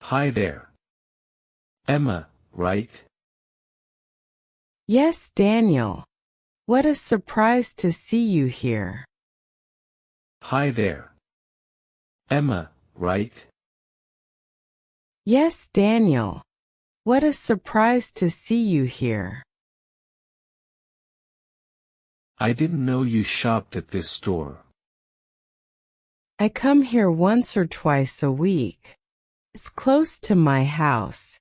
Hi there. Emma, right? Yes, Daniel. What a surprise to see you here. Hi there. Emma, right? Yes, Daniel. What a surprise to see you here. I didn't know you shopped at this store. I come here once or twice a week. It's close to my house.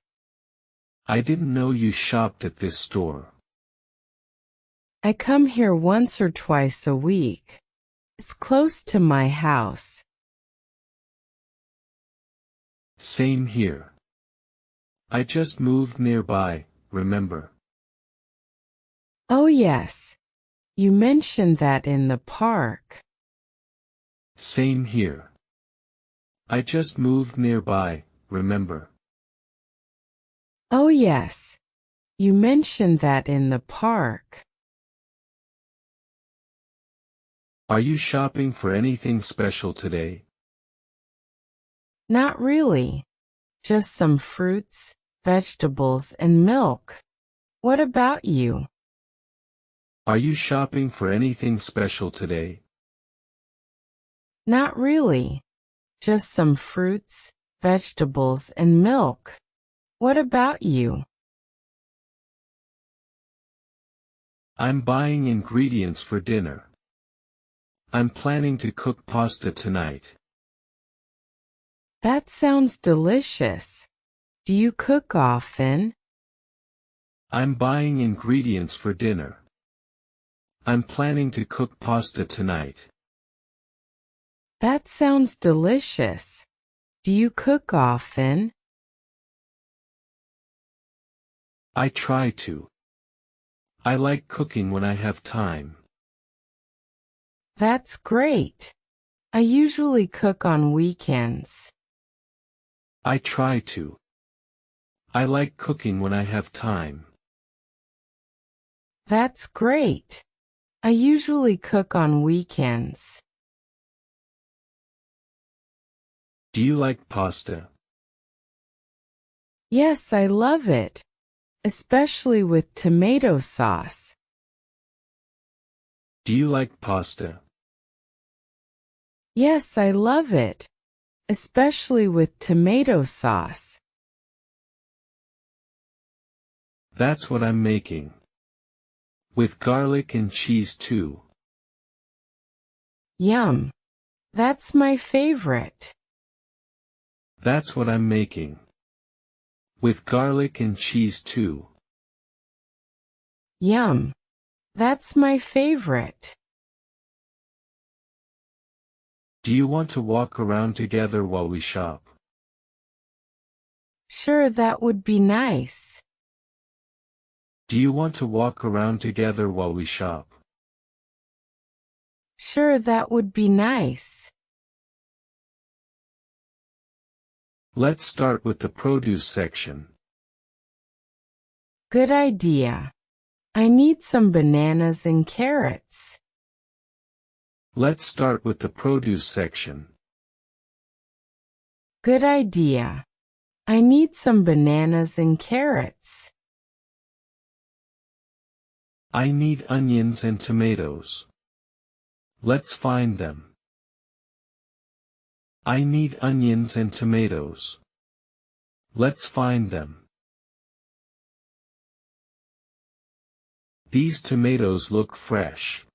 I didn't know you shopped at this store. I come here once or twice a week. It's close to my house. Same here. I just moved nearby, remember? Oh yes. You mentioned that in the park. Same here. I just moved nearby, remember? Oh yes. You mentioned that in the park. Are you shopping for anything special today? Not really. Just some fruits, vegetables, and milk. What about you? Are you shopping for anything special today? Not really. Just some fruits, vegetables, and milk. What about you? I'm buying ingredients for dinner. I'm planning to cook pasta tonight. That sounds delicious. Do you cook often? I'm buying ingredients for dinner. I'm planning to cook pasta tonight. That sounds delicious. Do you cook often? I try to. I like cooking when I have time. That's great. I usually cook on weekends. I try to. I like cooking when I have time. That's great. I usually cook on weekends. Do you like pasta? Yes, I love it, especially with tomato sauce. Do you like pasta? Yes, I love it, especially with tomato sauce. That's what I'm making. With garlic and cheese too. Yum. That's my favorite. That's what I'm making. With garlic and cheese too. Yum. That's my favorite. Do you want to walk around together while we shop? Sure, that would be nice. Do you want to walk around together while we shop? Sure, that would be nice. Let's start with the produce section. Good idea. I need some bananas and carrots. Let's start with the produce section. Good idea. I need some bananas and carrots. I need onions and tomatoes. Let's find them. I need onions and tomatoes. Let's find them. These tomatoes look fresh.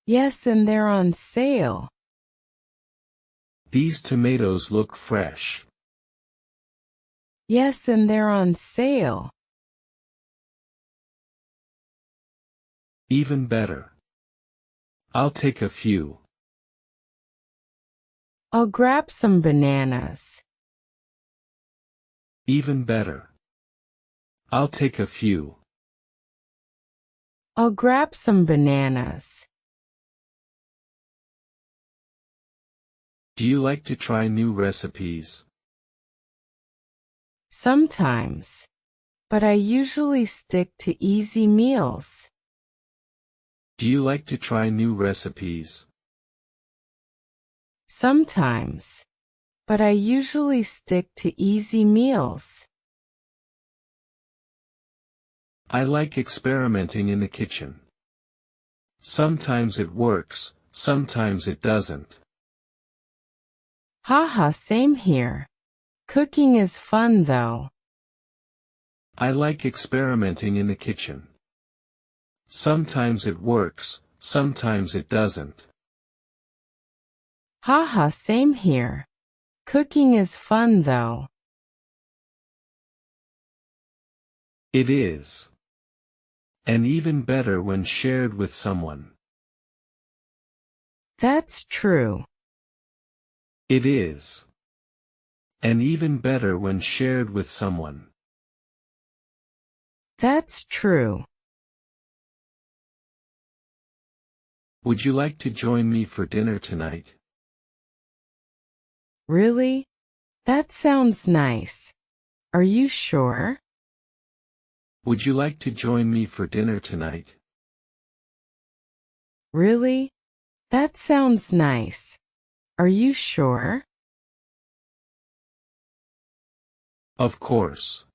Yes, and they're on sale. These tomatoes look fresh. Yes, and they're on sale. Even better. I'll take a few. I'll grab some bananas. Even better. I'll take a few. I'll grab some bananas. Do you like to try new recipes? Sometimes. But I usually stick to easy meals. Do you like to try new recipes? Sometimes. but I usually stick to easy meals. I like experimenting in the kitchen. Sometimes it works, sometimes it doesn't. Haha, same here. Cooking is fun though. I like experimenting in the kitchen. Sometimes it works, sometimes it doesn't. Haha, same here. Cooking is fun though. It is. And even better when shared with someone. That's true. It is. And even better when shared with someone. That's true. Would you like to join me for dinner tonight? Really? That sounds nice. Are you sure? Would you like to join me for dinner tonight? Really? That sounds nice. Are you sure? Of course.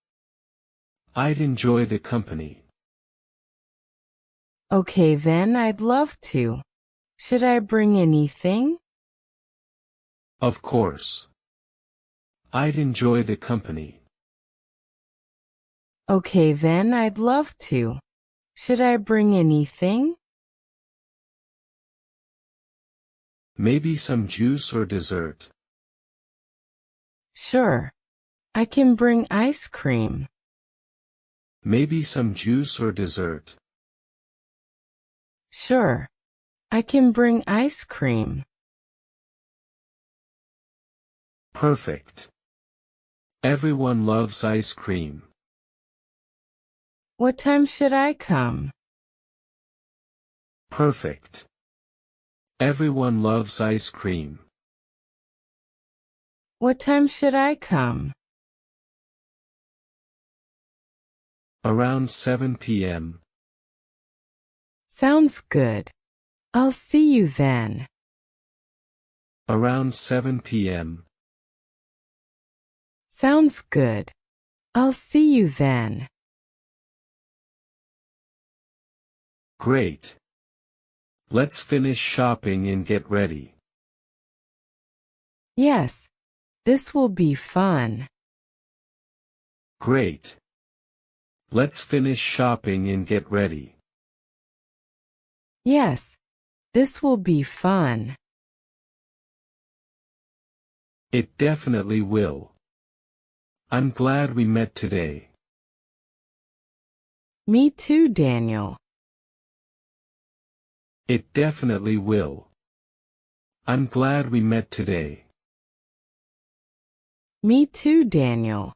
I'd enjoy the company. Okay then, I'd love to. Should I bring anything? Of course. I'd enjoy the company. Okay then, I'd love to. Should I bring anything? Maybe some juice or dessert. Sure. I can bring ice cream. Maybe some juice or dessert. Sure. I can bring ice cream. Perfect. Everyone loves ice cream. What time should I come? Perfect. Everyone loves ice cream. What time should I come? Around 7 p.m. Sounds good. I'll see you then. Around 7 p.m. Sounds good. I'll see you then. Great. Let's finish shopping and get ready. Yes. This will be fun. Great. Let's finish shopping and get ready. Yes. This will be fun. It definitely will. I'm glad we met today. Me too, Daniel. It definitely will. I'm glad we met today. Me too, Daniel.